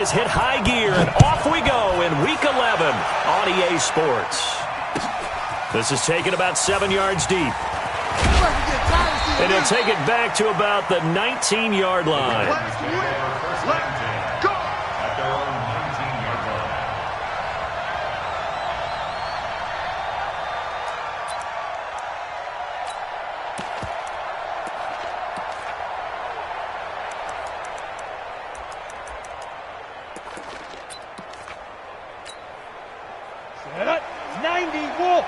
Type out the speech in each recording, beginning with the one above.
Is hit high gear, and off we go in Week 11 on EA Sports. This is taken about 7 yards deep. And he'll take it back to about the 19-yard line. Set up, 90, Wolf.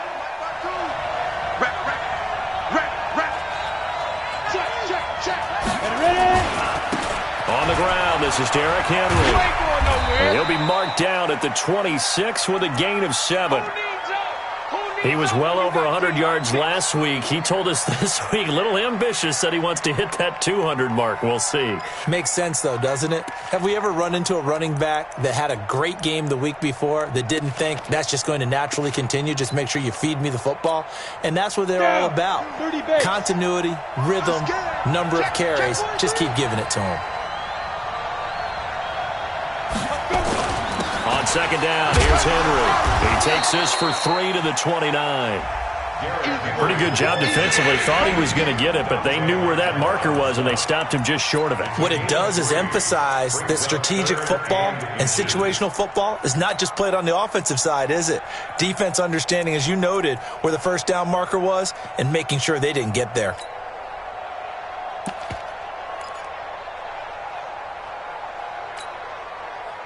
On the ground, this is Derrick Henry. He'll be marked down at the 26 with a gain of 7. He was well over 100 yards last week. He told us this week, a little ambitious, said he wants to hit that 200 mark. We'll see. Makes sense, though, doesn't it? Have we ever run into a running back that had a great game the week before that didn't think that's just going to naturally continue? Just make sure you feed me the football. And that's what they're all about. Continuity, rhythm, number of carries. Just keep giving it to him. On second down, here's Henry. He takes this for 3 to the 29. Pretty good job defensively. Thought he was going to get it, but they knew where that marker was, and they stopped him just short of it. What it does is emphasize that strategic football and situational football is not just played on the offensive side, is it? Defense understanding, as you noted, where the first down marker was and making sure they didn't get there.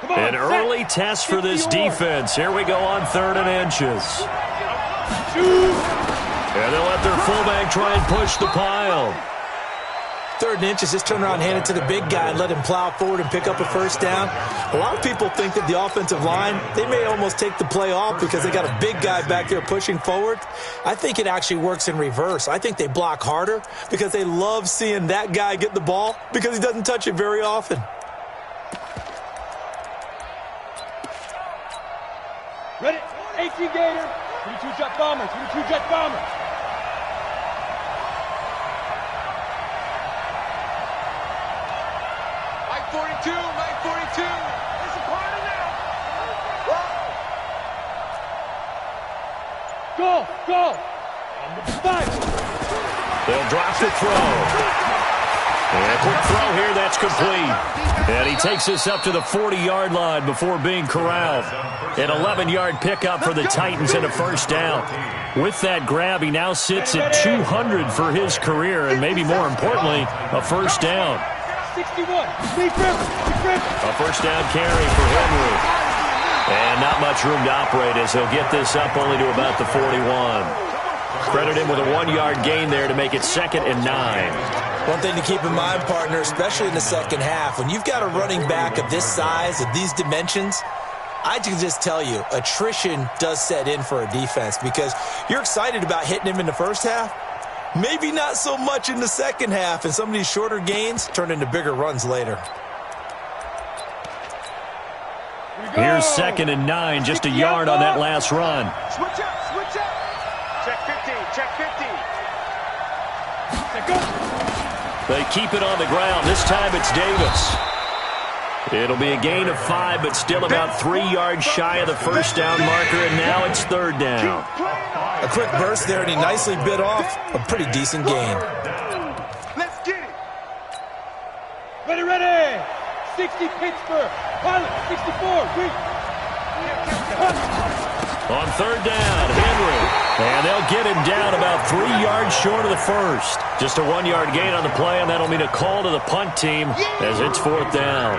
An early test for this defense. Here we go on 3rd and inches. And they'll let their fullback try and push the pile. 3rd and inches, just turn around, hand it to the big guy and let him plow forward and pick up a first down. A lot of people think that the offensive line, they may almost take the play off because they got a big guy back there pushing forward. I think it actually works in reverse. I think they block harder because they love seeing that guy get the ball because he doesn't touch it very often. Ready? 18 Gator. 22 Jet Bombers. 22 Jet Bombers. Mike 42. Mike 42. It's a party now. Go. Go. On the 5. They'll drop the throw. And a quick throw here. That's complete. And he takes this up to the 40-yard line before being corralled. An 11-yard pickup for the Titans and a first down. With that grab, he now sits at 200 for his career, and maybe more importantly, a first down. 61. A first down carry for Henry. And not much room to operate as he'll get this up only to about the 41. Credit him with a 1-yard gain there to make it 2nd and 9. One thing to keep in mind, partner, especially in the second half, when you've got a running back of this size, of these dimensions, I can just tell you, attrition does set in for a defense because you're excited about hitting him in the first half. Maybe not so much in the second half, and some of these shorter gains turn into bigger runs later. Here's 2nd and 9, just a yard on that last run. Switch up. Check 50. Check 50. Check go. They keep it on the ground. This time it's Davis. It'll be a gain of 5, but still about 3 yards shy of the first down marker, and now it's 3rd down. A quick burst there, and he nicely bit off a pretty decent gain. Let's get it. Ready. 60 Pittsburgh. Pilot, 64. On 3rd down, Henry. And they'll get him down about 3 yards short of the first. Just a 1-yard gain on the play, and that'll mean a call to the punt team as it's 4th down.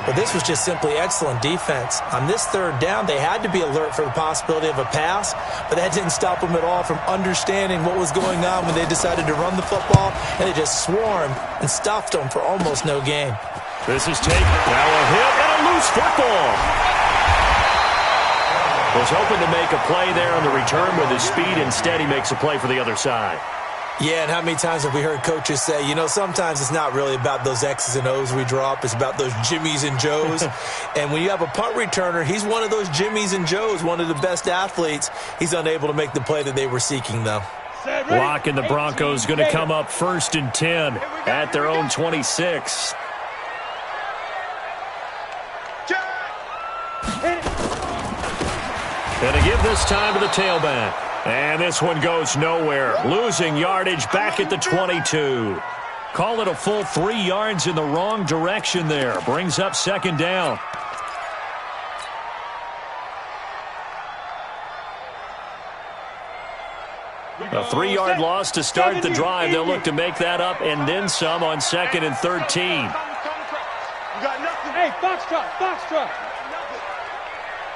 But this was just simply excellent defense. On this 3rd down, they had to be alert for the possibility of a pass, but that didn't stop them at all from understanding what was going on when they decided to run the football, and they just swarmed and stuffed them for almost no gain. This is taken. Now a hit and a loose football. Was hoping to make a play there on the return with his speed. Instead, he makes a play for the other side. Yeah, and how many times have we heard coaches say, sometimes it's not really about those X's and O's we drop. It's about those Jimmies and Joes. And when you have a punt returner, he's one of those Jimmies and Joes, one of the best athletes. He's unable to make the play that they were seeking, though. Lock and the Broncos going to come up 1st and 10 at their own 26. Check. And to give this time to the tailback. And this one goes nowhere. Losing yardage back at the 22. Call it a full 3 yards in the wrong direction there. Brings up second down. A 3-yard loss to start the drive. They'll look to make that up and then some on 2nd and 13. Hey, Foxtrot.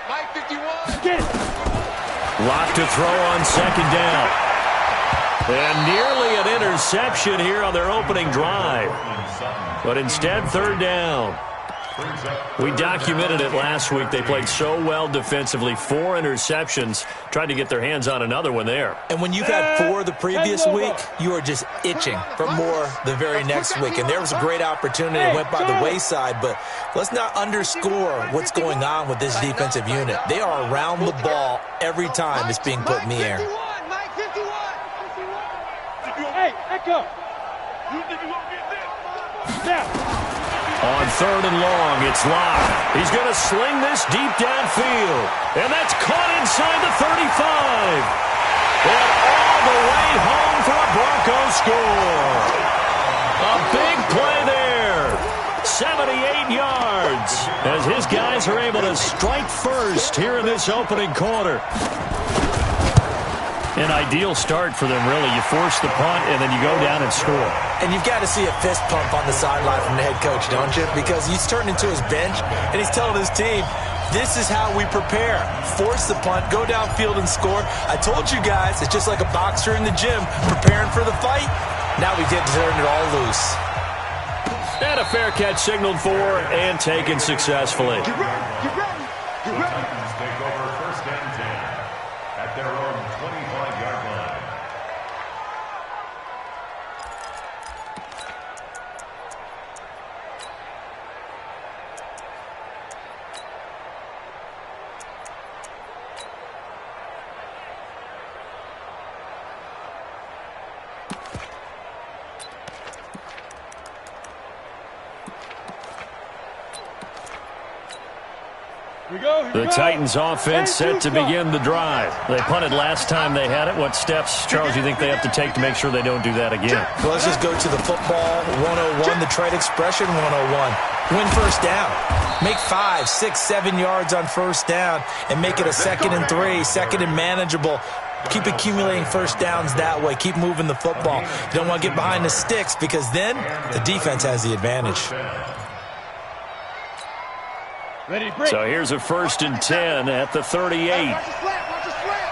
Mike 51. Get it. Lock to throw on 2nd down. And nearly an interception here on their opening drive. But instead, 3rd down. We documented it last week. They played so well defensively. 4 interceptions. Tried to get their hands on another one there. And when you've had 4 the previous week, you are just itching for more the very next week. And there was a great opportunity that went by the wayside. But let's not underscore what's going on with this defensive unit. They are around the ball every time it's being put in the air. Mike 51. Hey, Echo. You think you gonna get this? Now. On 3rd and long, it's Locke. He's going to sling this deep downfield. And that's caught inside the 35. And all the way home for a Broncos score. A big play there. 78 yards. As his guys are able to strike first here in this opening quarter. An ideal start for them, really. You force the punt, and then you go down and score. And you've got to see a fist pump on the sideline from the head coach, don't you? Because he's turning to his bench, and he's telling his team, this is how we prepare. Force the punt, go downfield and score. I told you guys, it's just like a boxer in the gym preparing for the fight. Now we get to turn it all loose. And a fair catch signaled for and taken successfully. Get ready. Take over 1st and 10 at their own 25-yard line. The Titans offense set to begin the drive. They punted last time they had it. What steps, Charles, you think they have to take to make sure they don't do that again? Well, let's just go to the football 101, the trade expression 101. Win first down. Make 5, 6, 7 yards on first down and make it a 2nd and 3, 2nd and manageable. Keep accumulating first downs that way. Keep moving the football. You don't want to get behind the sticks because then the defense has the advantage. So here's a 1st and 10 at the 38. Watch the slant.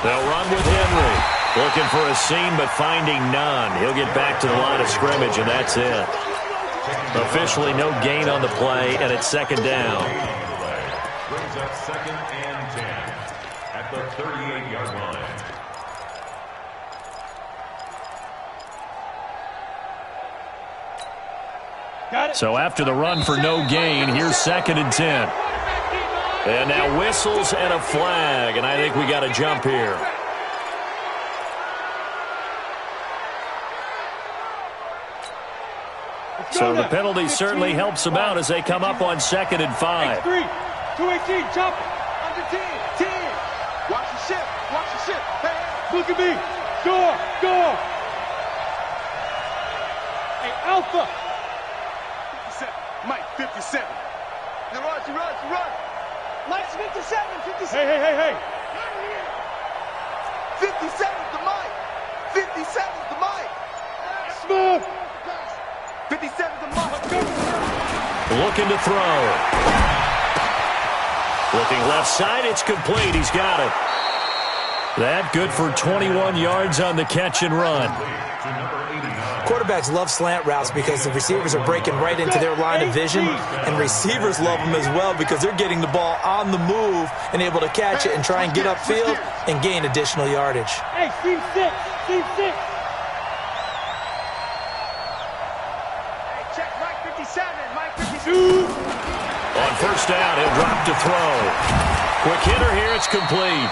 They'll run with Henry. Looking for a seam, but finding none. He'll get back to the line of scrimmage, and that's it. Officially no gain on the play, and it's 2nd down. Brings up 2nd and 10 at the 38-yard line. So after the run for no gain, here's 2nd and 10. And now whistles and a flag, and I think we got a jump here. So the penalty certainly helps them out as they come up on 2nd and 5. 3, 218, jump. Under 10. Watch the ship. Hey. Look at me. Score. Hey, Alpha. Mike 57. You run. Mike's 57. Hey. 57 to Mike. 57 to Mike. Smooth. 57 to Mike. Looking to throw. Looking left side, it's complete. He's got it. That good for 21 yards on the catch and run. Quarterbacks love slant routes because the receivers are breaking right into their line of vision, and receivers love them as well because they're getting the ball on the move and able to catch it and try and get upfield and gain additional yardage. Hey, team 6. Hey, check Mike 57. Mike 52. On first down, he'll drop to throw. Quick hitter here, it's complete.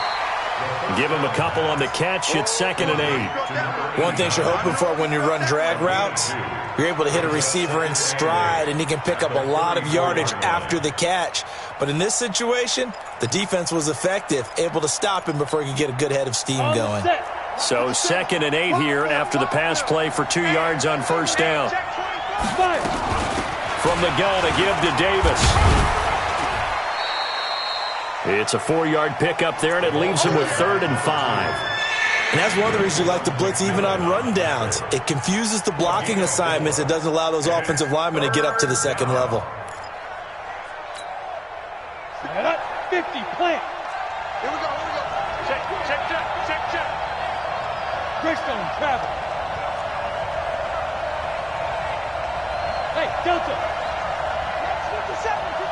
Give him a couple on the catch. It's 2nd and 8. One thing you're hoping for when you run drag routes, you're able to hit a receiver in stride, and he can pick up a lot of yardage after the catch. But in this situation, the defense was effective, able to stop him before he could get a good head of steam going. So 2nd and 8 here after the pass play for 2 yards on first down. From the gun, a give to Davis. It's a 4-yard pickup there, and it leaves him with 3rd and 5. And that's one of the reasons you like to blitz even on rundowns. It confuses the blocking assignments. It doesn't allow those offensive linemen to get up to the second level. Set up, 50, plant. Here we go. Check. Greystone, travel. Hey, Delta.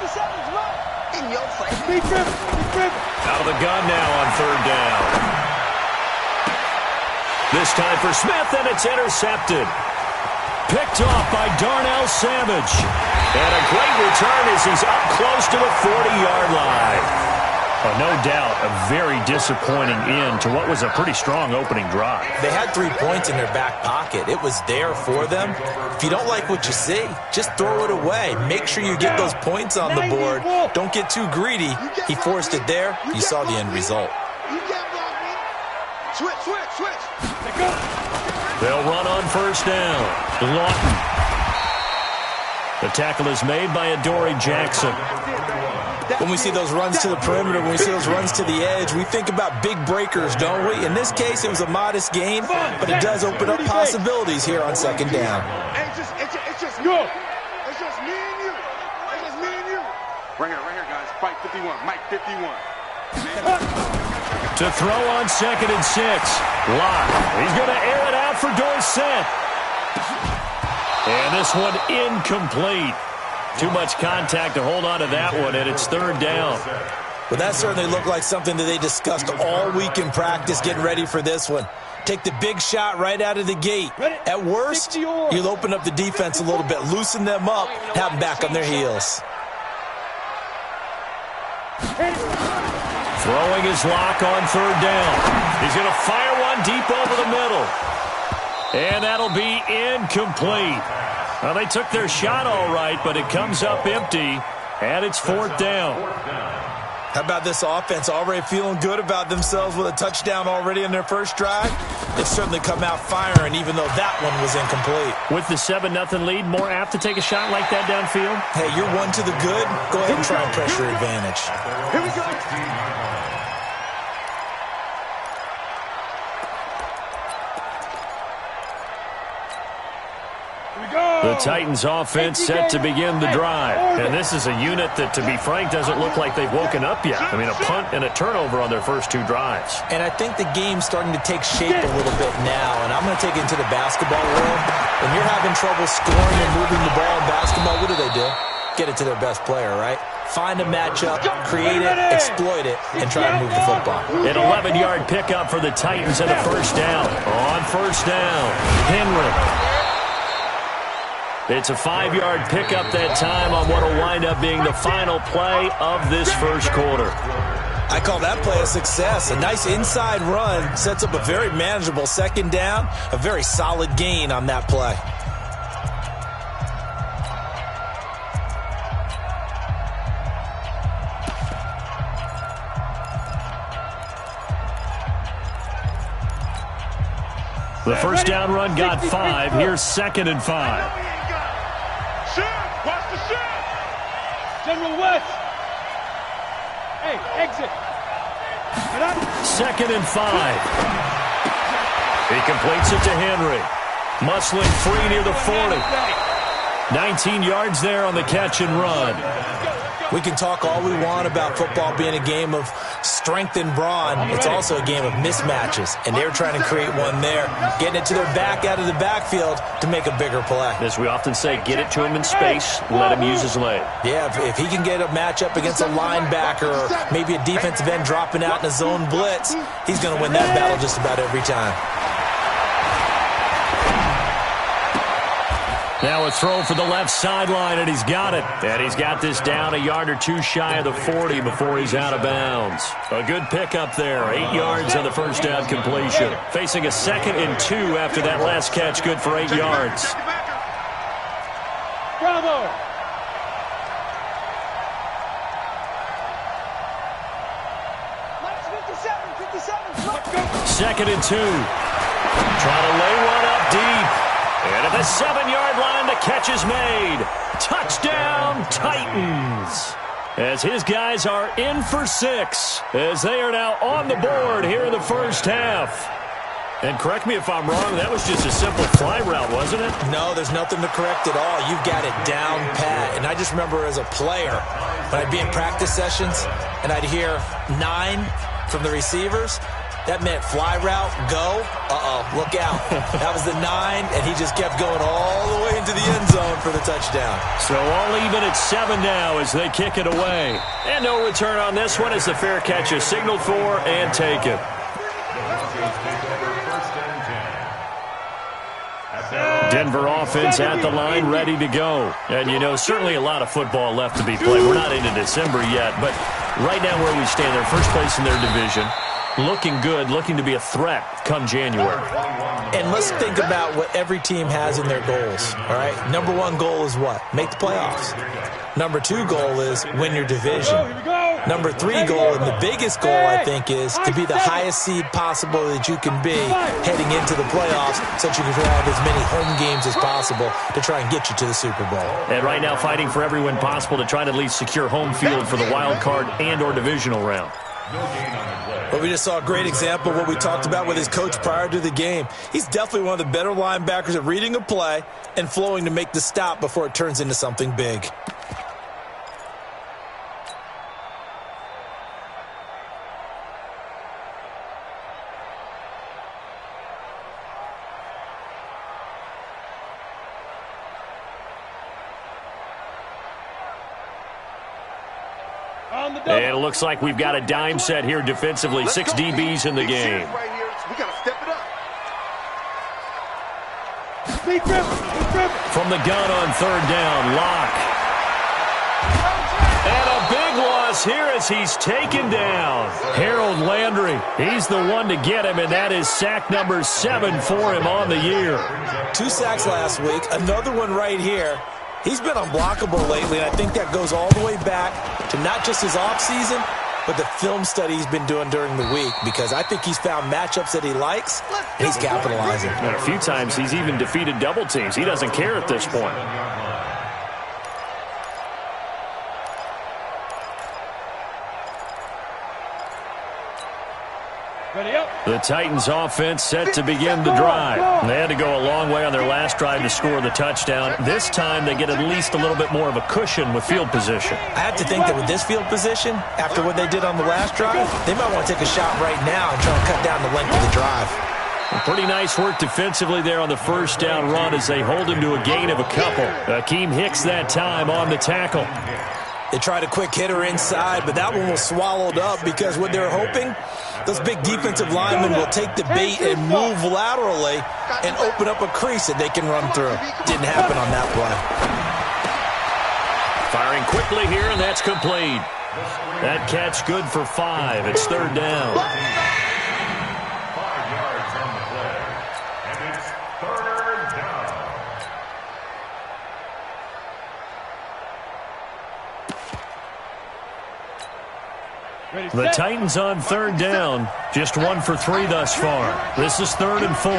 57's right. In your face. Be driven. Out of the gun now on 3rd down. This time for Smith, and it's intercepted. Picked off by Darnell Savage. And a great return as he's up close to the 40-yard line. Oh, no doubt a very disappointing end to what was a pretty strong opening drive. They had 3 points in their back pocket. It was there for them. If you don't like what you see, just throw it away. Make sure you get those points on the board. Don't get too greedy. He forced it there. You saw the end result. Switch. They'll run on first down. Lawton. The tackle is made by Adoree Jackson. When we see those runs to the perimeter, when we see those runs to the edge, we think about big breakers, don't we? In this case, it was a modest gain, but it does open up possibilities here on 2nd down. It's just me and you. Right here, guys. Fight 51. Mike 51. To throw on 2nd and 6. Locke. He's going to air it out for Dorsett. And this one incomplete. Too much contact to hold on to that one, and it's 3rd down. Well, that certainly looked like something that they discussed all week in practice getting ready for this one. Take the big shot right out of the gate. At worst, you'll open up the defense a little bit, loosen them up, have them back on their heels. Throwing his lock on 3rd down. He's going to fire one deep over the middle. And that'll be incomplete. Well, they took their shot all right, but it comes up empty, and it's 4th down. How about this offense already feeling good about themselves with a touchdown already in their first drive? They've certainly come out firing, even though that one was incomplete. With the 7-0 lead, more apt to take a shot like that downfield? Hey, you're one to the good. Go ahead and try and press your advantage. Here we go. The Titans offense set to begin the drive. And this is a unit that, to be frank, doesn't look like they've woken up yet. I mean, a punt and a turnover on their first 2 drives. And I think the game's starting to take shape a little bit now. And I'm going to take it into the basketball world. When you're having trouble scoring and moving the ball in basketball, what do? Get it to their best player, right? Find a matchup, create it, exploit it, and try to move the football. An 11-yard pickup for the Titans and a first down. On first down, Henry. It's a 5-yard pickup that time on what will wind up being the final play of this first quarter. I call that play a success. A nice inside run sets up a very manageable 2nd down, a very solid gain on that play. The first down run got 5. Here's 2nd and 5. Watch the shift. General West. Hey, exit. 2nd and 5. He completes it to Henry. Muscling free near the 40. 19 yards there on the catch and run. We can talk all we want about football being a game of strength and brawn. It's also a game of mismatches, and they're trying to create one there, getting it to their back out of the backfield to make a bigger play. As we often say, get it to him in space, let him use his leg. Yeah, if he can get a matchup against a linebacker or maybe a defensive end dropping out in a zone blitz, he's going to win that battle just about every time. Now a throw for the left sideline, and he's got it. And he's got this down a yard or two shy of the 40 before he's out of bounds. A good pickup there. 8 yards on the first down completion. Facing a 2nd and 2 after that last catch, good for 8 yards. Bravo! Let's go. 2nd and 2. Trying to lay one up deep. And at the 7-yard line, the catch is made. Touchdown, Titans. As his guys are in for 6, as they are now on the board here in the first half. And correct me if I'm wrong, that was just a simple fly route, wasn't it? No, there's nothing to correct at all. You've got it down pat. And I just remember as a player, when I'd be in practice sessions and I'd hear 9 from the receivers, that meant fly route, go, look out. That was the 9, and he just kept going all the way into the end zone for the touchdown. So all even at 7 now as they kick it away. And no return on this one as the fair catch is signaled for and taken. Denver offense at the line, ready to go. And, you know, certainly a lot of football left to be played. We're not into December yet, but right now where we stand, they're first place in their division. Looking good, looking to be a threat come January. And let's think about what every team has in their goals, all right? Number 1 goal is what? Make the playoffs. Number 2 goal is win your division. Number 3 goal, and the biggest goal, I think, is to be the highest seed possible that you can be heading into the playoffs so that you can have as many home games as possible to try and get you to the Super Bowl. And right now fighting for every win possible to try to at least secure home field for the wild card and or divisional round. But we just saw a great example of what we talked about with his coach prior to the game. He's definitely one of the better linebackers at reading a play and flowing to make the stop before it turns into something big. And it looks like we've got a dime set here defensively. 6 DBs in the game. We got to step it up. From the gun on 3rd down, Locke. And a big loss here as he's taken down. Harold Landry, he's the one to get him, and that is sack number 7 for him on the year. 2 sacks last week, another one right here. He's been unblockable lately, and I think that goes all the way back to not just his offseason, but the film study he's been doing during the week, because I think he's found matchups that he likes, and he's capitalizing. And a few times he's even defeated double teams. He doesn't care at this point. The Titans offense set to begin the drive. They had to go a long way on their last drive to score the touchdown. This time they get at least a little bit more of a cushion with field position. I have to think that with this field position, after what they did on the last drive, they might want to take a shot right now and try to cut down the length of the drive. Pretty nice work defensively there on the first down run as they hold him to a gain of a couple. Akeem Hicks that time on the tackle. They tried a quick hitter inside, but that one was swallowed up because what they're hoping, those big defensive linemen will take the bait and move laterally and open up a crease that they can run through. Didn't happen on that play. Firing quickly here, and that's complete. That catch good for 5. It's 3rd down. 5 yards on the play, and it's 3rd down. The Titans on 3rd down. Just 1 for 3 thus far. This is 3rd and 4.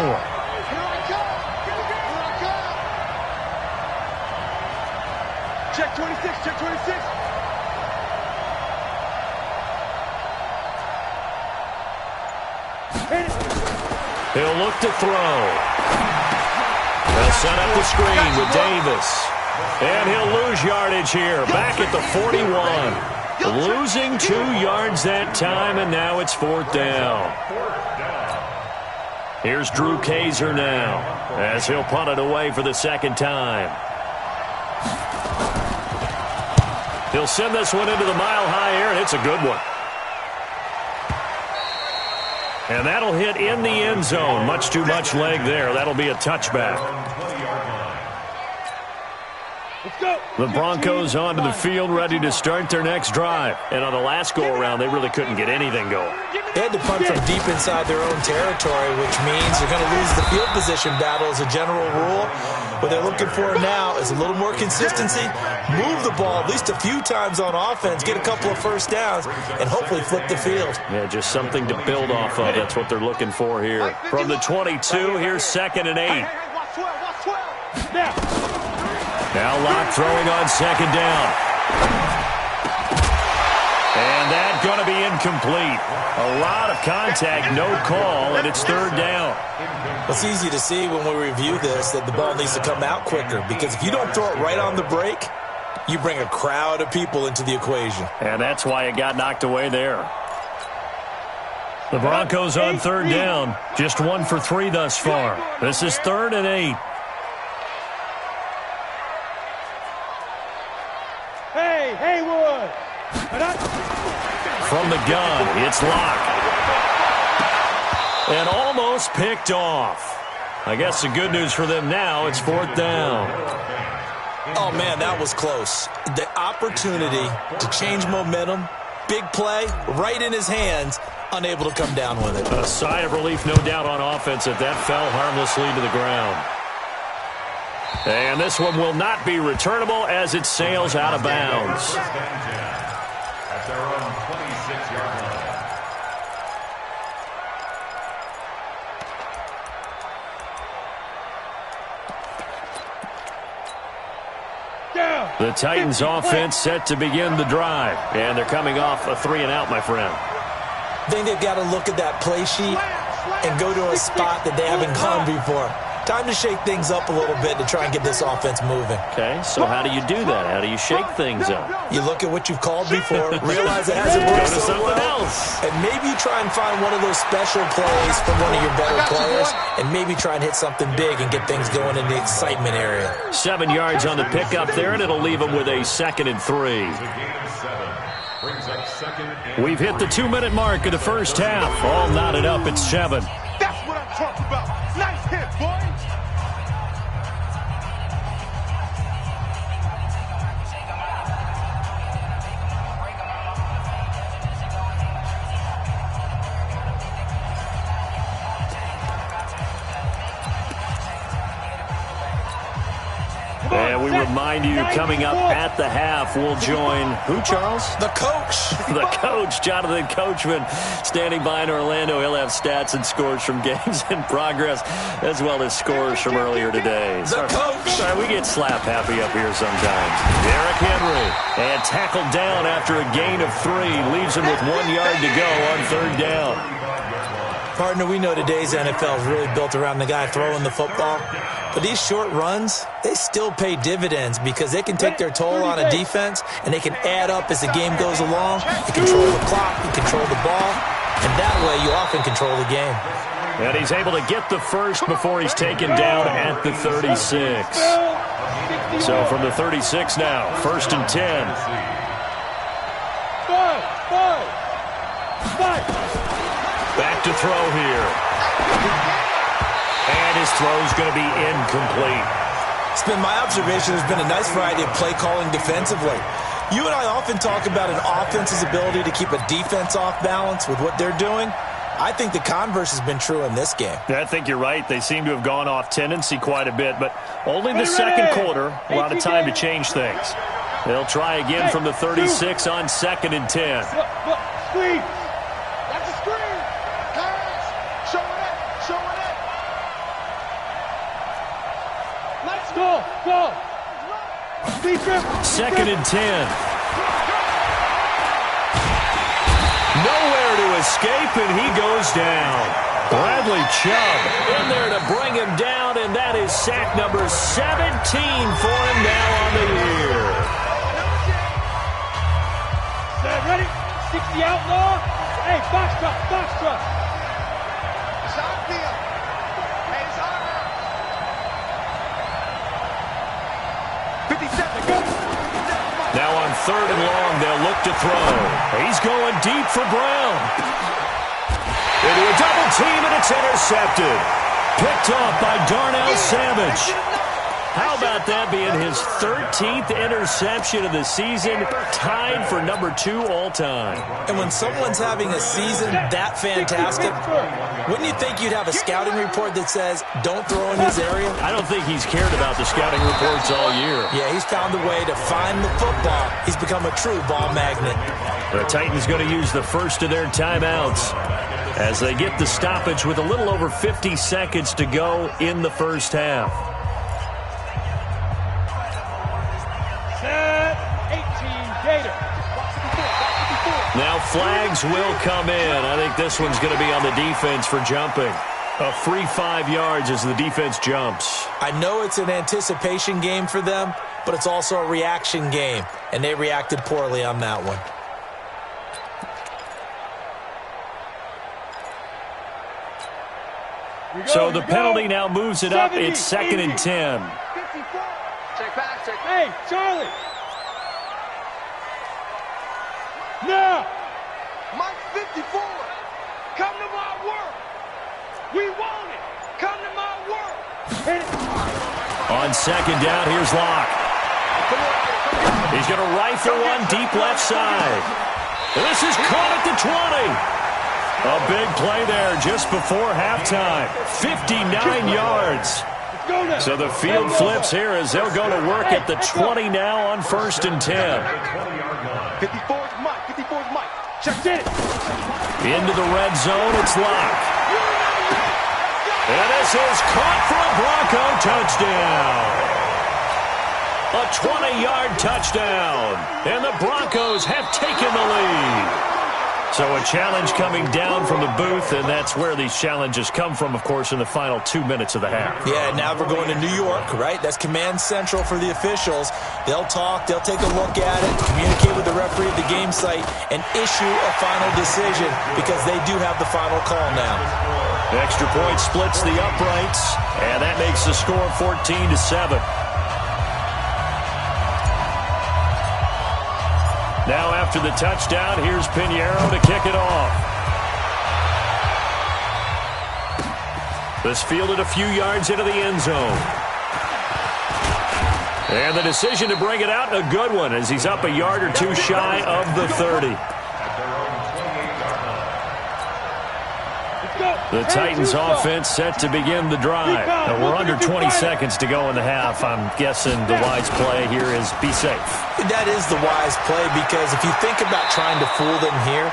Check 26, check 26. He'll look to throw. They'll set up the screen with Davis. And he'll lose yardage here. Back at the 41. Losing 2 yards that time, and now it's 4th down. Here's Drew Kaiser now as he'll punt it away for the 2nd time. He'll send this one into the mile-high air, and it's a good one. And that'll hit in the end zone. Much too much leg there. That'll be a touchback. The Broncos onto the field, ready to start their next drive. And on the last go-around, they really couldn't get anything going. They had to punt from deep inside their own territory, which means you're going to lose the field position battle as a general rule. What they're looking for now is a little more consistency, move the ball at least a few times on offense, get a couple of first downs, and hopefully flip the field. Yeah, just something to build off of. That's what they're looking for here. From the 22, here's 2nd and 8. Now Locke throwing on 2nd down. And that's going to be incomplete. A lot of contact, no call, and it's 3rd down. It's easy to see when we review this that the ball needs to come out quicker, because if you don't throw it right on the break, you bring a crowd of people into the equation. And that's why it got knocked away there. The Broncos on 3rd down. Just 1 for 3 thus far. This is 3rd and 8. Hey, Haywood! From the gun, it's Locke. And almost picked off. I guess the good news for them now, it's 4th down. Oh, man, that was close. The opportunity to change momentum, big play, right in his hands, unable to come down with it. A sigh of relief, no doubt, on offense that fell harmlessly to the ground. And this one will not be returnable as it sails out of bounds. At their own 26-yard line. The Titans offense set to begin the drive. And they're coming off a 3-and-out, my friend. I think they've got to look at that play sheet and go to a spot that they haven't gone before. Time to shake things up a little bit to try and get this offense moving. Okay, so how do you do that? How do you shake things up? You look at what you've called before, realize it hasn't worked Go to so something well, else. and maybe you try and find one of those special plays from one of your better players, and maybe try and hit something big and get things going in the excitement area. 7 yards on the pickup there, and it'll leave them with a 2nd and 3. We've hit the 2-minute mark of the first half. All knotted up at 7. That's what I'm talking about. Nice hit, boy. And we remind you, coming up at the half, we'll join who, Charles? The coach. The coach, Jonathan Coachman, standing by in Orlando. He'll have stats and scores from games in progress, as well as scores from earlier today. The coach. Sorry, we get slap happy up here sometimes. Derrick Henry, and tackled down after a gain of 3. Leaves him with 1 yard to go on 3rd down. Partner, we know today's NFL is really built around the guy throwing the football. But these short runs, they still pay dividends because they can take their toll on a defense, and they can add up as the game goes along. You control the clock, you control the ball, and that way you often control the game. And he's able to get the first before he's taken down at the 36. So from the 36 now, 1st and 10. Back to throw here. And his throw's going to be incomplete. It's been my observation there's been a nice variety of play calling defensively. You and I often talk about an offense's ability to keep a defense off balance with what they're doing. I think the converse has been true in this game. I think you're right. They seem to have gone off tendency quite a bit, but only the second quarter, a lot of time to change things. They'll try again from the 36 on 2nd and 10. Screen. That's a screen. Guys, showing it. Let's go. 2nd and 10. Nowhere to escape, and he goes down. Bradley Chubb in there to bring him down, and that is sack number 17 for him now on the year. Ready? 60 outlaw. Hey, box truck. Shot deal. Hey, it's on now. 57. Go. Now on 3rd and long, they'll look to throw. He's going deep for Brown. Into a double team, and it's intercepted. Picked off by Darnell Savage. How about that being his 13th interception of the season, tied for number 2 all-time? And when someone's having a season that fantastic, wouldn't you think you'd have a scouting report that says, don't throw in his area? I don't think he's cared about the scouting reports all year. Yeah, he's found a way to find the football. He's become a true ball magnet. The Titans going to use the first of their timeouts as they get the stoppage with a little over 50 seconds to go in the first half. Now flags will come in. I think this one's going to be on the defense for jumping. A free 5 yards as the defense jumps. I know it's an anticipation game for them, but it's also a reaction game, and they reacted poorly on that one. So the penalty now moves it up. It's 2nd and 10. Check back, check. Hey, Charlie. Now, Mike 54, come to my work. We want it. Come to my work. On 2nd down, here's Locke. He's going to rifle one deep left side. And this is caught at the 20. A big play there just before halftime. 59 yards. So the field flips here as they'll go to work at the 20 now on 1st and 10. 54's Mike. 54's Mike. Check it. Into the red zone, it's Locke. And this is caught for a Bronco touchdown. A 20-yard touchdown. And the Broncos have taken the lead. So a challenge coming down from the booth, and that's where these challenges come from, of course, in the final 2 minutes of the half. Yeah, now we're going to New York, right? That's command central for the officials. They'll talk, they'll take a look at it, communicate with the referee at the game site, and issue a final decision because they do have the final call now. The extra point splits the uprights, and that makes the score 14-7. Now after the touchdown, here's Pinheiro to kick it off. This fielded a few yards into the end zone. And the decision to bring it out, a good one, as he's up a yard or two shy of the 30. The Titans offense set to begin the drive. Now we're under 20 seconds to go in the half. I'm guessing the wise play here is be safe. That is the wise play because if you think about trying to fool them here,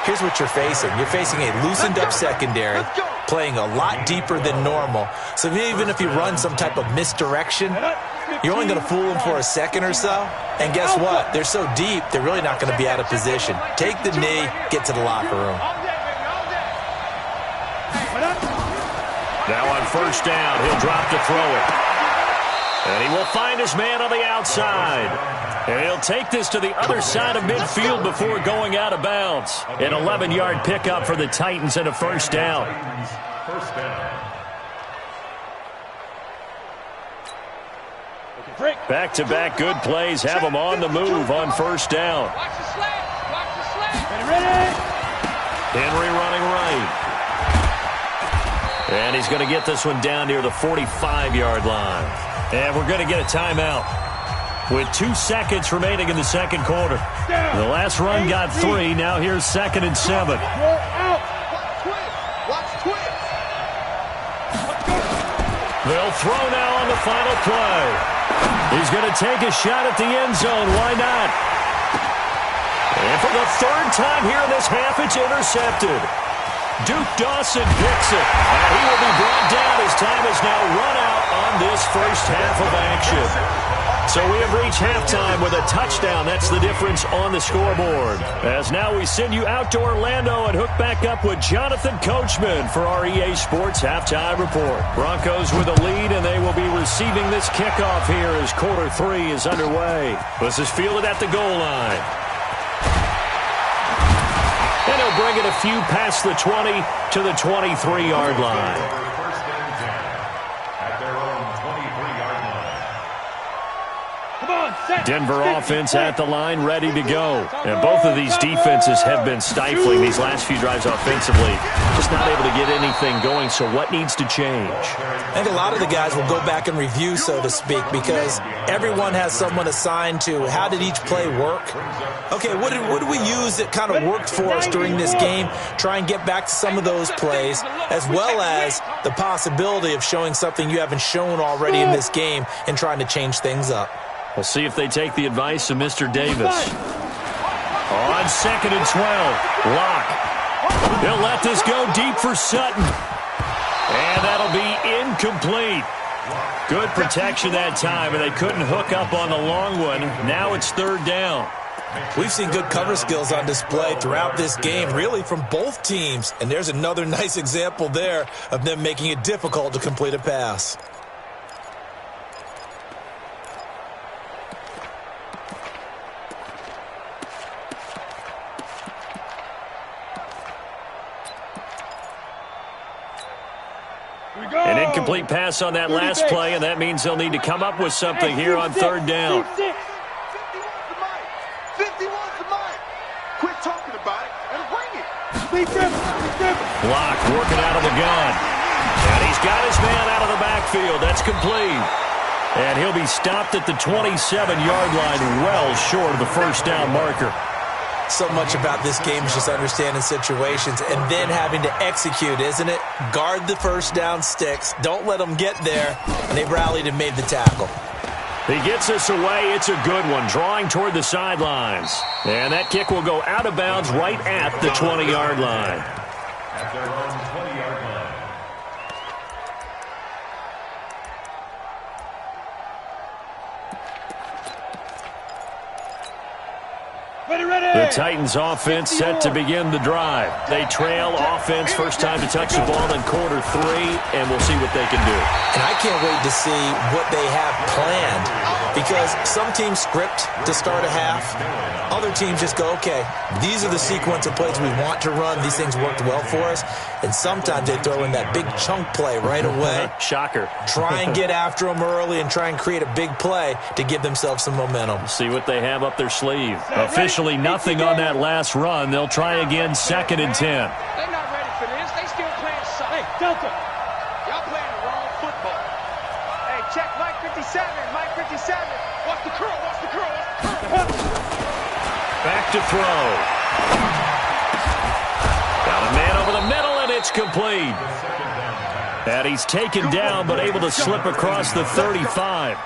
here's what you're facing. You're facing a loosened up secondary, playing a lot deeper than normal. So even if you run some type of misdirection, you're only going to fool them for a second or so. And guess what? They're so deep, they're really not going to be out of position. Take the knee, get to the locker room. Now on 1st down, he'll drop to throw it. And he will find his man on the outside. And he'll take this to the other side of midfield before going out of bounds. An 11-yard pickup for the Titans and a 1st down. Back-to-back good plays have them on the move on 1st down. Henry running right. And he's going to get this one down near the 45-yard line. And we're going to get a timeout with 2 seconds remaining in the second quarter. The last run got 3. Now here's 2nd and 7. They'll throw now on the final play. He's going to take a shot at the end zone. Why not? And for the 3rd time here in this half, it's intercepted. Duke Dawson picks it, and he will be brought down as time is now run out on this first half of action. So we have reached halftime with a touchdown. That's the difference on the scoreboard. As now we send you out to Orlando and hook back up with Jonathan Coachman for our EA Sports Halftime Report. Broncos with a lead, and they will be receiving this kickoff here as quarter 3 is underway. This is fielded at the goal line. And he'll bring it a few past the 20 to the 23-yard line. First and 10 at their own 23-yard line. Come on, Denver offense at the line, ready to go. And both of these defenses have been stifling these last few drives offensively. Just not able to get anything going, so what needs to change? I think a lot of the guys will go back and review, so to speak, because everyone has someone assigned to how did each play work. Okay, what did we use that kind of worked for us during this game? Try and get back to some of those plays, as well as the possibility of showing something you haven't shown already in this game and trying to change things up. We'll see if they take the advice of Mr. Davis. On 2nd and 12, Locke. He'll let this go deep for Sutton. And that'll be incomplete. Good protection that time, and they couldn't hook up on the long one. Now it's 3rd down. We've seen good cover skills on display throughout this game, really from both teams. And there's another nice example there of them making it difficult to complete a pass. An incomplete pass on that last play, and that means they'll need to come up with something here on 3rd down. 51's the mic. Quit talking about it and bring it. Locke working out of the gun. And he's got his man out of the backfield. That's complete. And he'll be stopped at the 27-yard line, well short of the 1st down marker. So much about this game is just understanding situations and then having to execute, isn't it? Guard the 1st down sticks. Don't let them get there. And they rallied and made the tackle. He gets us away. It's a good one, drawing toward the sidelines. And that kick will go out of bounds right at the 20-yard line. At their own 20-yard line. The Titans offense set to begin the drive. They trail offense, first time to touch the ball in quarter 3, and we'll see what they can do. And I can't wait to see what they have planned, because some teams script to start a half. Other teams just go, okay, these are the sequence of plays we want to run. These things worked well for us. And sometimes they throw in that big chunk play right away. Shocker. Try and get after them early and try and create a big play to give themselves some momentum. See what they have up their sleeve. Officially nothing on that last run. They'll try again, 2nd and 10. They're not ready for this. They still playing soft. Hey, Delta. Y'all playing the wrong football. Hey, check Mike 57. Mike 57. Watch the curl. Watch the curl. Watch the curl. Back to throw. Got a man over the middle, and it's complete. And he's taken down, but able to slip across the 35.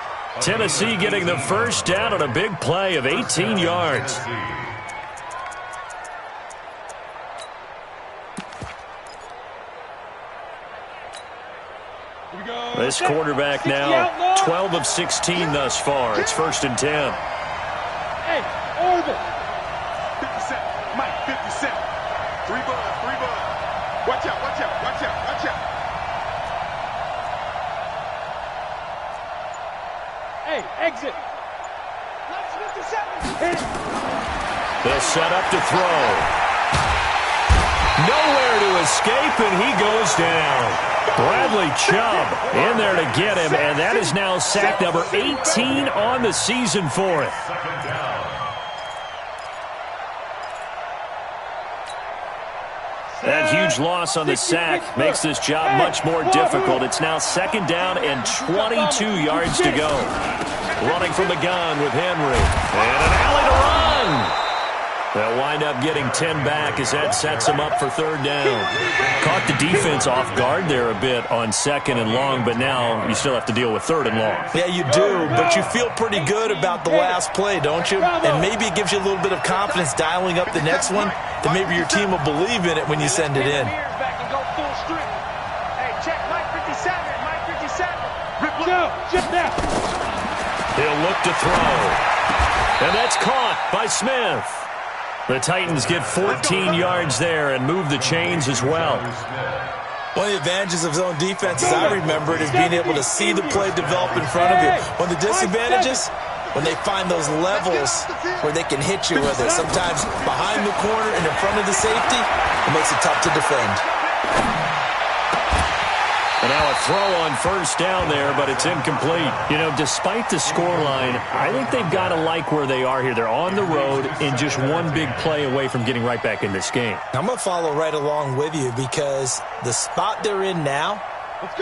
Tennessee getting the 1st down on a big play of 18 yards. This quarterback now 12 of 16 thus far. It's 1st and 10. Hey, Orville. 57. Mike, 57. 3 bud. Watch out, watch out, watch out, watch out. Hey, exit. They'll set up to throw. Nowhere to escape, and he goes down. Bradley Chubb in there to get him, and that is now sack number 18 on the season for it. That huge loss on the sack makes this job much more difficult. It's now 2nd down and 22 yards to go. Running from the gun with Henry. And an alley to run. They'll wind up getting 10 back as that sets them up for 3rd down. Caught the defense off guard there a bit on 2nd and long, but now you still have to deal with 3rd and long. Yeah, you do, but you feel pretty good about the last play, don't you? And maybe it gives you a little bit of confidence dialing up the next one, that maybe your team will believe in it when you send it in. He'll look to throw. And that's caught by Smith. The Titans get 14 yards there and move the chains as well. One of the advantages of zone defense, as I remember it, is being able to see the play develop in front of you. One of the disadvantages, when they find those levels where they can hit you with it. Sometimes behind the corner and in front of the safety, it makes it tough to defend. And now a throw on first down there, but it's incomplete. You know, despite the scoreline, I think they've got to like where they are here. They're on the road and just one big play away from getting right back in this game. I'm going to follow right along with you because the spot they're in now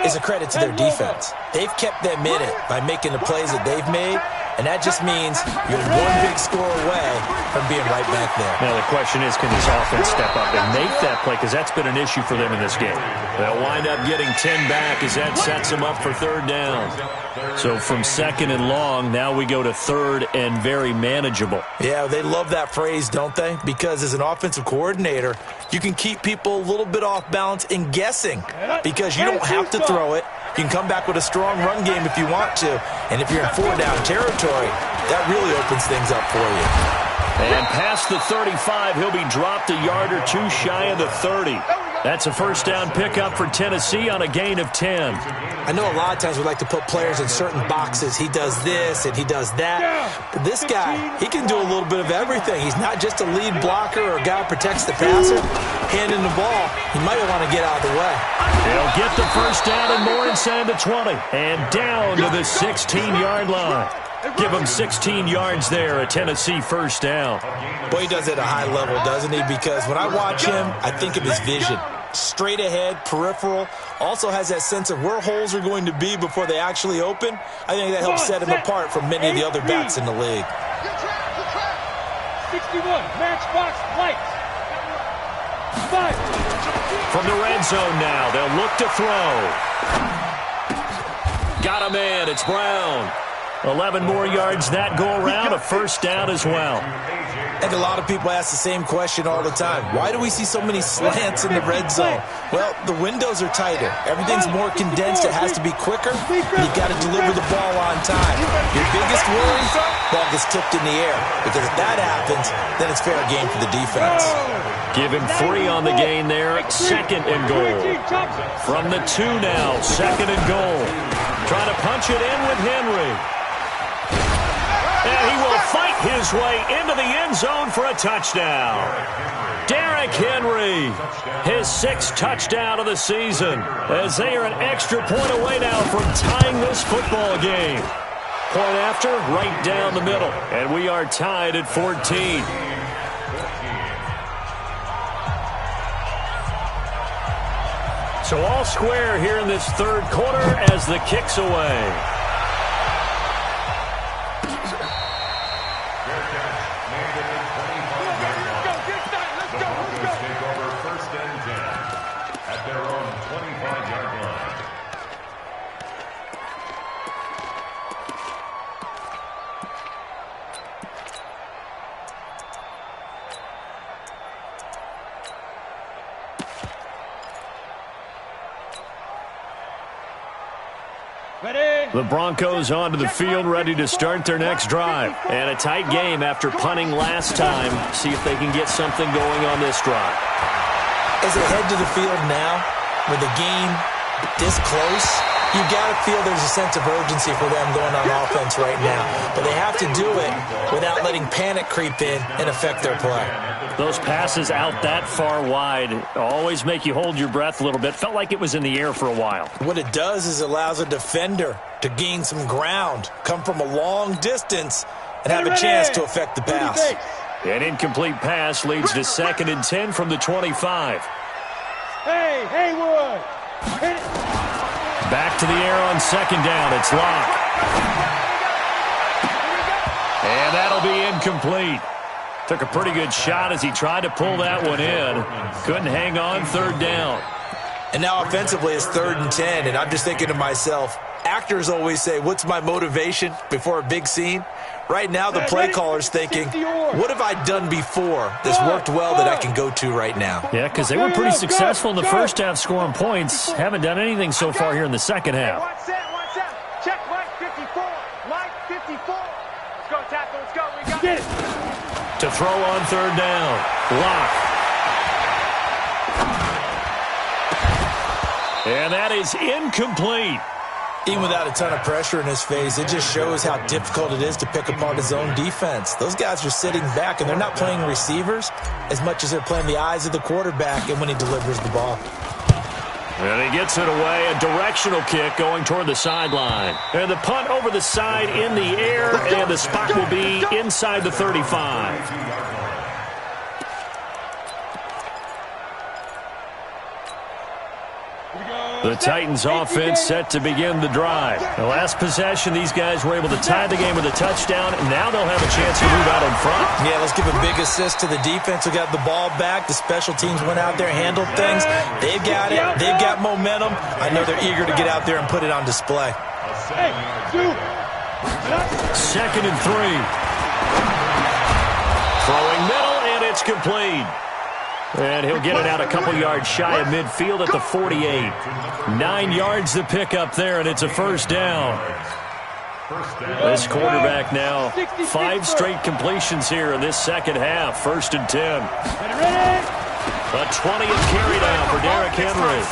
is a credit to their defense. They've kept them in it by making the plays that they've made, and that just means you're one big score away from being right back there. Now the question is, can this offense step up and make that play? Because that's been an issue for them in this game. They'll wind up getting 10 back as that sets them up for third down. So from second and long, now we go to third and very manageable. Yeah, they love that phrase, don't they? Because as an offensive coordinator, you can keep people a little bit off balance in guessing because you don't have to throw it. You can come back with a strong run game if you want to. And if you're in four-down territory, that really opens things up for you. And past the 35, he'll be dropped a yard or two shy of the 30. That's a first down pickup for Tennessee on a gain of 10. I know a lot of times we like to put players in certain boxes. He does this and he does that. But this guy, he can do a little bit of everything. He's not just a lead blocker or a guy who protects the passer. Handing the ball, he might want to get out of the way. He'll get the first down and more inside the 20. And down to the 16-yard line. Give him 16 yards there, a Tennessee first down. Boy, he does it at a high level, doesn't he? Because when I watch him, I think of his vision. Straight ahead, peripheral, also has that sense of where holes are going to be before they actually open. I think that helps set him apart from many of the other backs in the league. 61, matchbox lights. 5. From the red zone now, they'll look to throw. Got him in, it's Brown. 11 more yards that go around, a first down as well. I think a lot of people ask the same question all the time. Why do we see so many slants in the red zone? Well, the windows are tighter. Everything's more condensed. It has to be quicker. You've got to deliver the ball on time. Your biggest worry, ball gets tipped in the air. Because if that happens, then it's fair game for the defense. Give him 3 on the gain there. Second and goal. From the 2 now, second and goal. Trying to punch it in with Henry. And he will fight his way into the end zone for a touchdown. Derrick Henry, his 6th touchdown of the season, as they are an extra point away now from tying this football game. Point after, right down the middle. And we are tied at 14. So all square here in this third quarter as the kick's away. The Broncos onto the field, ready to start their next drive. And a tight game after punting last time. See if they can get something going on this drive. As they head to the field now, with the game this close, you've got to feel there's a sense of urgency for them going on offense right now. But they have to do it without letting panic creep in and affect their play. Those passes out that far wide always make you hold your breath a little bit. Felt like it was in the air for a while. What it does is it allows a defender to gain some ground, come from a long distance, and have a chance to affect the pass. An incomplete pass leads to 2nd and 10 from the 25. Hey, Haywood! Hit it. Back to the air on 2nd down. It's Locke. And that'll be incomplete. Took a pretty good shot as he tried to pull that one in. Couldn't hang on, 3rd down. And now offensively it's 3rd and 10, and I'm just thinking to myself, actors always say, what's my motivation before a big scene? Right now the play caller's thinking, what have I done before that's worked well that I can go to right now? Yeah, because they were pretty successful in the first half scoring points. Haven't done anything so far here in the second half. Watch that. Check Mike 54. Mike 54. Let's go, tackle. Let's go. We got it. To throw on 3rd down. Locke. And that is incomplete. Even without a ton of pressure in his face, it just shows how difficult it is to pick apart his own defense. Those guys are sitting back, and they're not playing receivers as much as they're playing the eyes of the quarterback and when he delivers the ball. And he gets it away, a directional kick going toward the sideline. And the punt over the side in the air, and the spot will be inside the 35. The Titans offense set to begin the drive. The last possession, these guys were able to tie the game with a touchdown, and now they'll have a chance to move out in front. Yeah, let's give a big assist to the defense who got the ball back. The special teams went out there, handled things. They've got it. They've got momentum. I know they're eager to get out there and put it on display. 2nd and 3. Throwing middle, and it's complete. And he'll get it out a couple yards shy of midfield at the 48. 9 yards to pick up there, and it's a first down. This quarterback now 5 straight completions here in this second half. 1st and 10. A 20th carry down for Derrick Henry.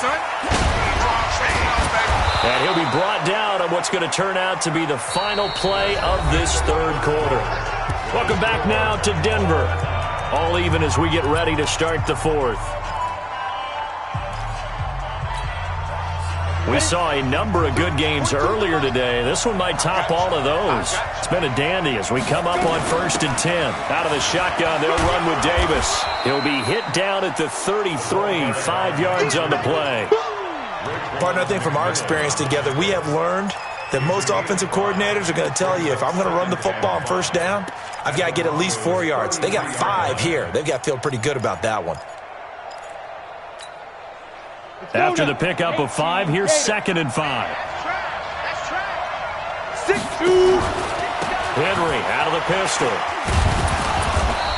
And he'll be brought down on what's going to turn out to be the final play of this third quarter. Welcome back now to Denver. All even as we get ready to start the fourth. We saw a number of good games earlier today. This one might top all of those. It's been a dandy as we come up on 1st and 10. Out of the shotgun, they'll run with Davis. He'll be hit down at the 33, 5 yards on the play. Partner, I think from our experience together, we have learned that most offensive coordinators are going to tell you, if I'm going to run the football on 1st down, I've got to get at least 4 yards. They got 5 here. They've got to feel pretty good about that one. After the pickup of 5, here's 2nd and 5. Henry out of the pistol.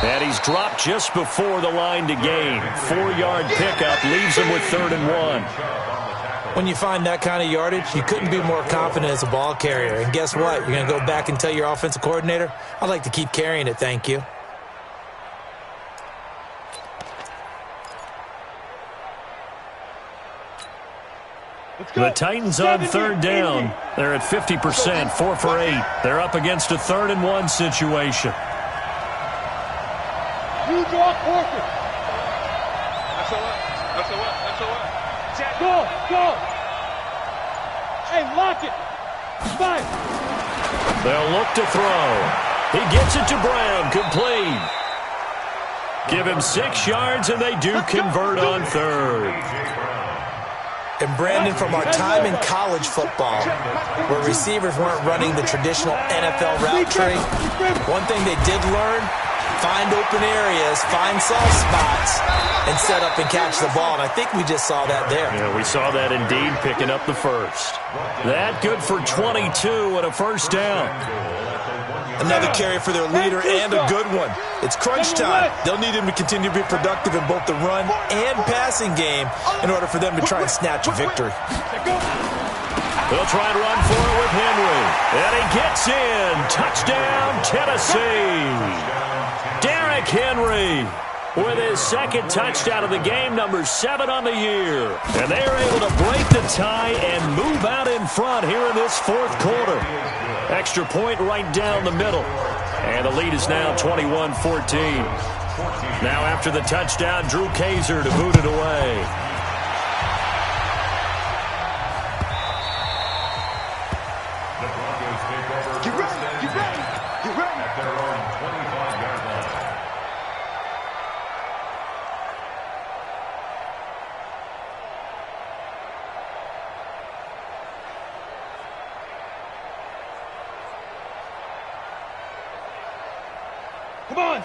And he's dropped just before the line to gain. 4-yard pickup leaves him with 3rd and 1. When you find that kind of yardage, you couldn't be more confident as a ball carrier. And guess what? You're going to go back and tell your offensive coordinator, I'd like to keep carrying it, thank you. The Titans on 3rd down. They're at 50%, 4 for 8. They're up against a 3rd and 1 situation. You draw quarter. That's a what? That's a what? That's a what? Go, go. Hey, lock it. 5. They'll look to throw. He gets it to Brown, complete. Give him 6 yards, and they do convert on 3rd. And Brandon, from our time in college football, where receivers weren't running the traditional NFL route tree, one thing they did learn, find open areas, find soft spots, and set up and catch the ball. And I think we just saw that there. Yeah, we saw that indeed, picking up the first. That good for 22 and a first down. Another carry for their leader and a good one. It's crunch time. They'll need him to continue to be productive in both the run and passing game in order for them to try and snatch a victory. They'll try and run for it with Henry. And he gets in. Touchdown, Tennessee. Derrick Henry with his 2nd touchdown of the game, number 7 on the year. And they are able to break the tie and move out in front here in this 4th quarter. Extra point right down the middle. And the lead is now 21-14. Now after the touchdown, Drew Kaiser to boot it away. Get ready, get ready, get ready. At their own 25-yard line.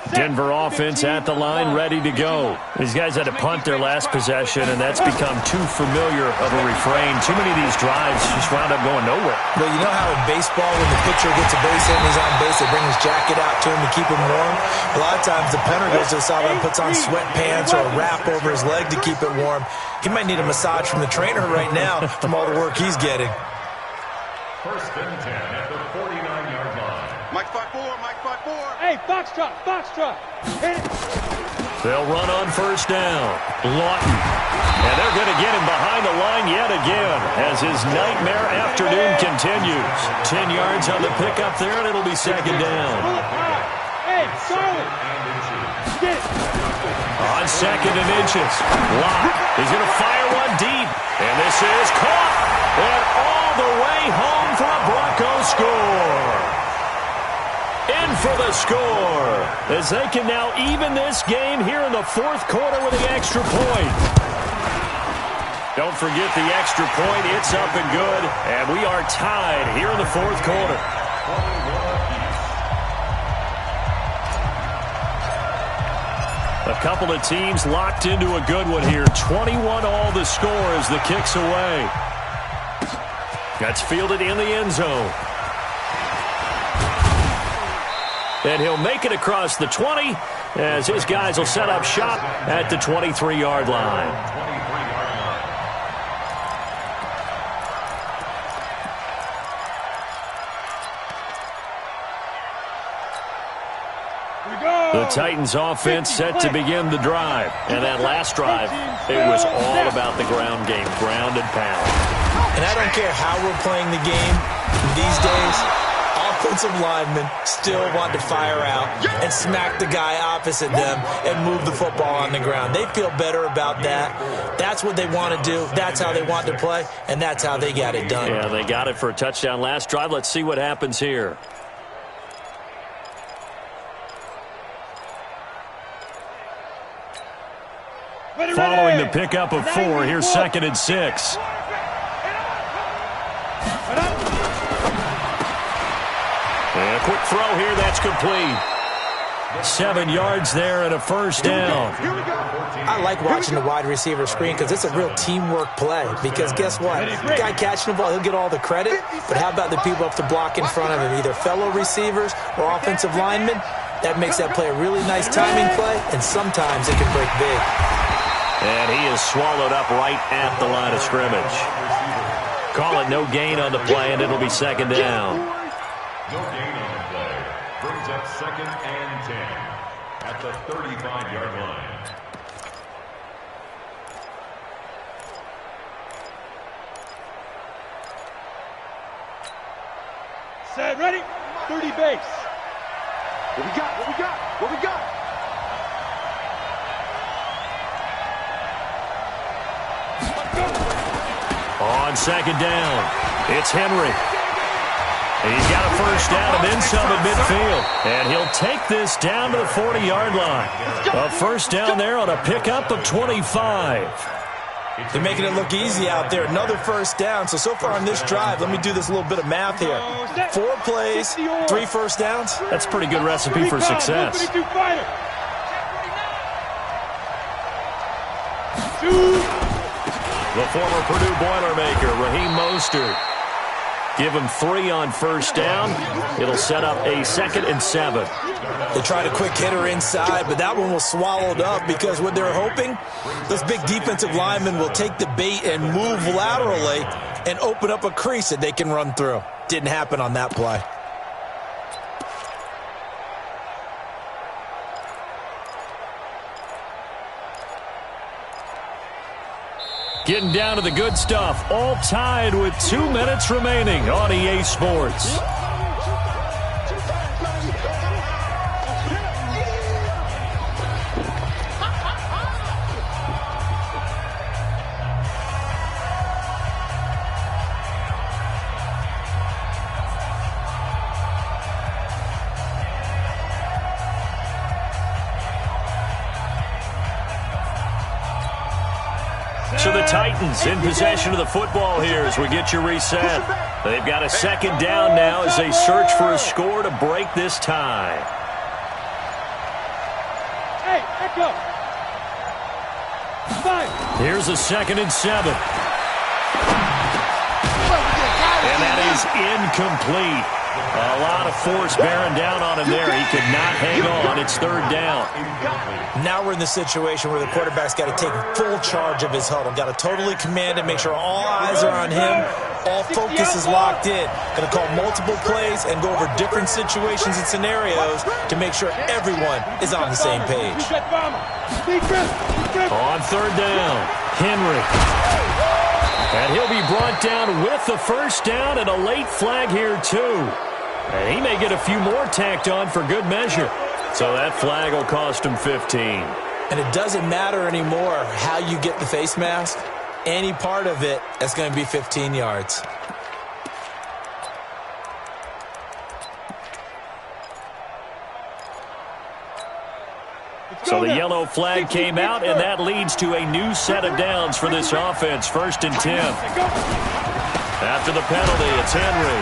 Denver offense at the line, ready to go. These guys had to punt their last possession, and that's become too familiar of a refrain. Too many of these drives just wound up going nowhere. Well, you know how in baseball, when the pitcher gets a base hit and he's on base, they bring his jacket out to him to keep him warm? A lot of times the punter goes to the sideline and puts on sweatpants or a wrap over his leg to keep it warm. He might need a massage from the trainer right now from all the work he's getting. 1st and 10 at the 49-yard line. Mike 5-4, Mike 5-4. Hey, foxtrot, foxtrot. Hit it. They'll run on 1st down. Lawton. And they're going to get him behind the line yet again as his nightmare afternoon continues. 10 yards on the pickup there, and it'll be 2nd down. Hey, Charlie. Get it. On 2nd and inches. Locke is going to fire one deep. And this is caught. And all the way home for a Bronco score. In for the score. As they can now even this game here in the 4th quarter with the extra point. Don't forget the extra point. It's up and good. And we are tied here in the 4th quarter. A couple of teams locked into a good one here. 21 all the score as the kick's away. That's fielded in the end zone. And he'll make it across the 20 as his guys will set up shop at the 23-yard line. The Titans offense set to begin the drive. And that last drive, it was all about the ground game, ground and pound. And I don't care how we're playing the game these days, offensive linemen still want to fire out and smack the guy opposite them and move the football on the ground. They feel better about that. That's what they want to do. That's how they want to play, and that's how they got it done. Yeah, they got it for a touchdown last drive. Let's see what happens here. Following the pickup of 4, here's 2nd and 6. And a quick throw here, that's complete. 7 yards there and a first down. I like watching the wide receiver screen because it's a real teamwork play. Because guess what? The guy catching the ball, he'll get all the credit. But how about the people up to block in front of him, either fellow receivers or offensive linemen? That makes that play a really nice timing play, and sometimes it can break big. And he is swallowed up right at the line of scrimmage. Call it no gain on the play, and it'll be 2nd down. No gain on the play. Brings up 2nd and 10 at the 35-yard line. Set, ready? 30 base. What we got? What we got? What we got? On 2nd down, it's Henry. He's got a first down and then some at midfield. And he'll take this down to the 40-yard line. A first down there on a pickup of 25. They're making it look easy out there. Another first down. So far on this drive, let me do this little bit of math here. 4 plays, 3 first downs. That's a pretty good recipe for success. The former Purdue Boilermaker, Raheem Mostert. Give him 3 on first down. It'll set up a 2nd and 7. They tried a quick hitter inside, but that one was swallowed up because what they're hoping, those big defensive linemen will take the bait and move laterally and open up a crease that they can run through. Didn't happen on that play. Getting down to the good stuff. All tied with 2 minutes remaining on EA Sports. So the Titans in possession of the football here as we get you reset. They've got a 2nd down now as they search for a score to break this tie. Hey, echo. 5. Here's a 2nd and 7. And that is incomplete. A lot of force bearing down on him there. He could not hang on. It's 3rd down. Now we're in the situation where the quarterback's got to take full charge of his huddle. Got to totally command it, make sure all eyes are on him. All focus is locked in. Going to call multiple plays and go over different situations and scenarios to make sure everyone is on the same page. On 3rd down, Henry. And he'll be brought down with the first down and a late flag here too. And he may get a few more tacked on for good measure. So that flag will cost him 15. And it doesn't matter anymore how you get the face mask. Any part of it, that's going to be 15 yards. So the yellow flag came out, and that leads to a new set of downs for this offense. 1st and 10. After the penalty, it's Henry.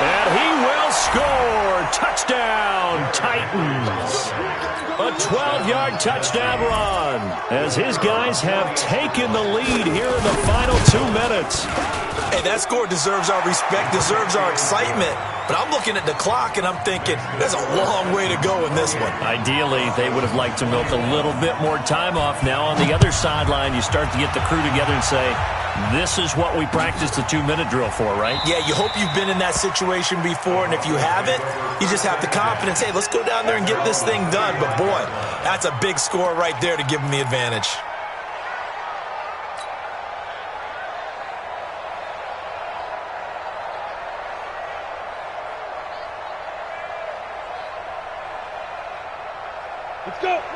And he will score. Touchdown, Titans. A 12-yard touchdown run as his guys have taken the lead here in the final 2 minutes. Hey, that score deserves our respect, deserves our excitement. But I'm looking at the clock, and I'm thinking, there's a long way to go in this one. Ideally, they would have liked to milk a little bit more time off. Now on the other sideline, you start to get the crew together and say, this is what we practiced the 2-minute drill for, right? Yeah, you hope you've been in that situation before, and if you haven't, you just have the confidence, hey, let's go down there and get this thing done. But, boy, that's a big score right there to give them the advantage.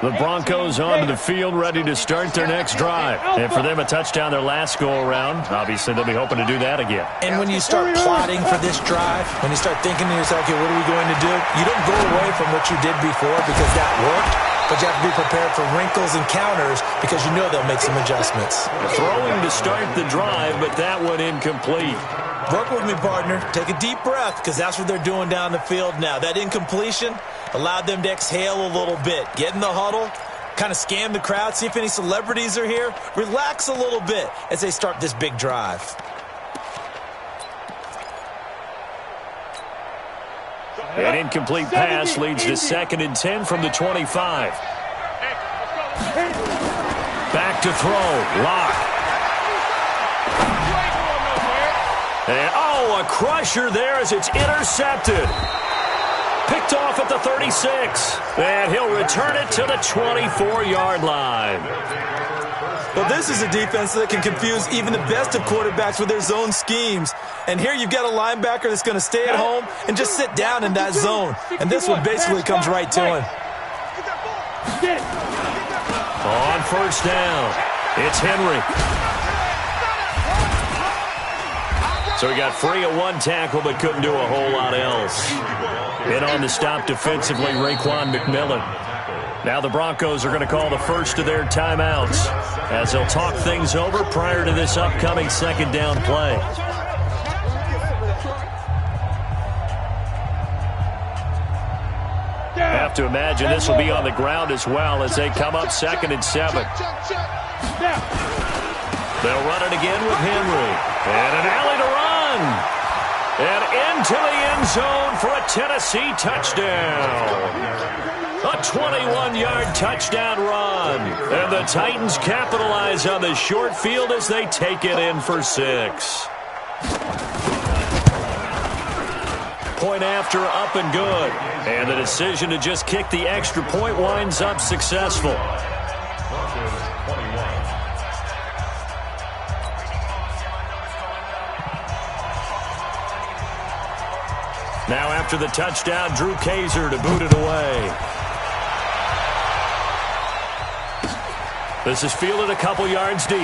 The Broncos onto the field, ready to start their next drive. And for them, a touchdown their last go-around. Obviously, they'll be hoping to do that again. And when you start plotting for this drive, when you start thinking to yourself, okay, what are we going to do? You don't go away from what you did before because that worked, but you have to be prepared for wrinkles and counters because you know they'll make some adjustments. Throwing to start the drive, but that one incomplete. Work with me, partner. Take a deep breath because that's what they're doing down the field now. That incompletion allowed them to exhale a little bit. Get in the huddle, kind of scan the crowd, see if any celebrities are here. Relax a little bit as they start this big drive. An incomplete pass leads to 2nd and 10 from the 25. Back to throw. Lock. And, a crusher there as it's intercepted. Picked off at the 36. And he'll return it to the 24-yard line. Well, this is a defense that can confuse even the best of quarterbacks with their zone schemes. And here you've got a linebacker that's going to stay at home and just sit down in that zone. And this one basically comes right to him. On 1st down, it's Henry. So he got free of one tackle but couldn't do a whole lot else. In on the stop defensively, Raekwon McMillan. Now the Broncos are going to call the first of their timeouts as they'll talk things over prior to this upcoming 2nd down play. Have to imagine this will be on the ground as well as they come up 2nd and 7. They'll run it again with Henry. And an alley to run. And into the end zone for a Tennessee touchdown. A 21-yard touchdown run. And the Titans capitalize on the short field as they take it in for 6. Point after, up and good. And the decision to just kick the extra point winds up successful. Now after the touchdown, Drew Kaiser to boot it away. This is fielded a couple yards deep.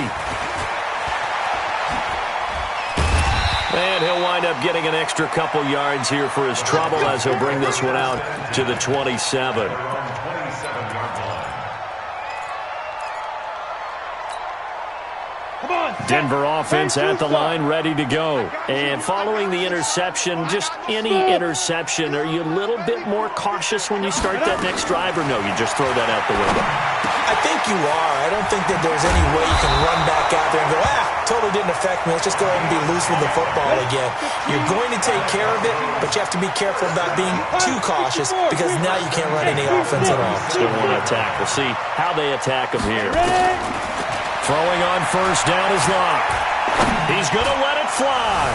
And he'll wind up getting an extra couple yards here for his trouble as he'll bring this one out to the 27. Denver offense at the line, ready to go. And following the interception, just any interception, are you a little bit more cautious when you start that next drive, or no, you just throw that out the window? I think you are. I don't think that there's any way you can run back out there and go, totally didn't affect me. Let's just go ahead and be loose with the football again. You're going to take care of it, but you have to be careful about being too cautious because now you can't run any offense at all. Still want to attack. We'll see how they attack him here. Throwing on 1st down is Locke. He's going to let it fly.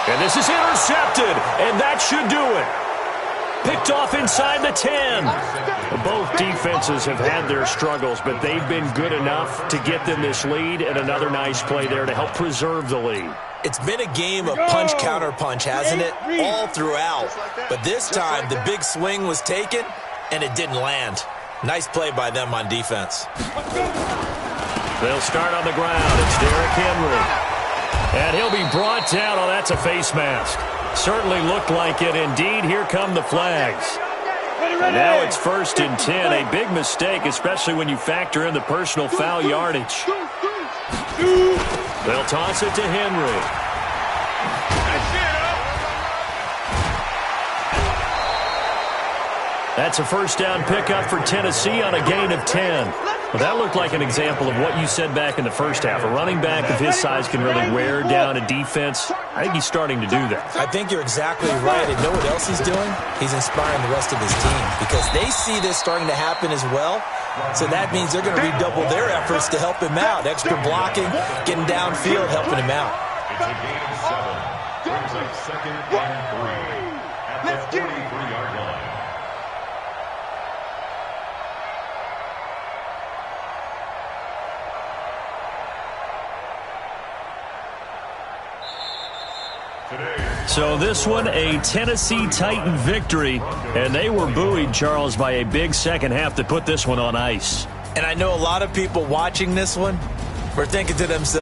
And this is intercepted, and that should do it. Picked off inside the 10. Both defenses have had their struggles, but they've been good enough to get them this lead, and another nice play there to help preserve the lead. It's been a game of punch-counter-punch, hasn't it? All throughout. But this time, the big swing was taken, and it didn't land. Nice play by them on defense. They'll start on the ground. It's Derrick Henry. And he'll be brought down. Oh, that's a face mask. Certainly looked like it. Indeed, here come the flags. And now it's 1st and 10. A big mistake, especially when you factor in the personal foul yardage. They'll toss it to Henry. That's a first down pickup for Tennessee on a gain of 10. Well, that looked like an example of what you said back in the first half. A running back of his size can really wear down a defense. I think he's starting to do that. I think you're exactly right. And know what else he's doing? He's inspiring the rest of his team because they see this starting to happen as well. So that means they're going to redouble their efforts to help him out. Extra blocking, getting downfield, helping him out. It's a gain of 7. Brings up 2nd and 3 at the 43-yard line. So this one, a Tennessee Titan victory, and they were buoyed, Charles, by a big second half to put this one on ice. And I know a lot of people watching this one were thinking to themselves,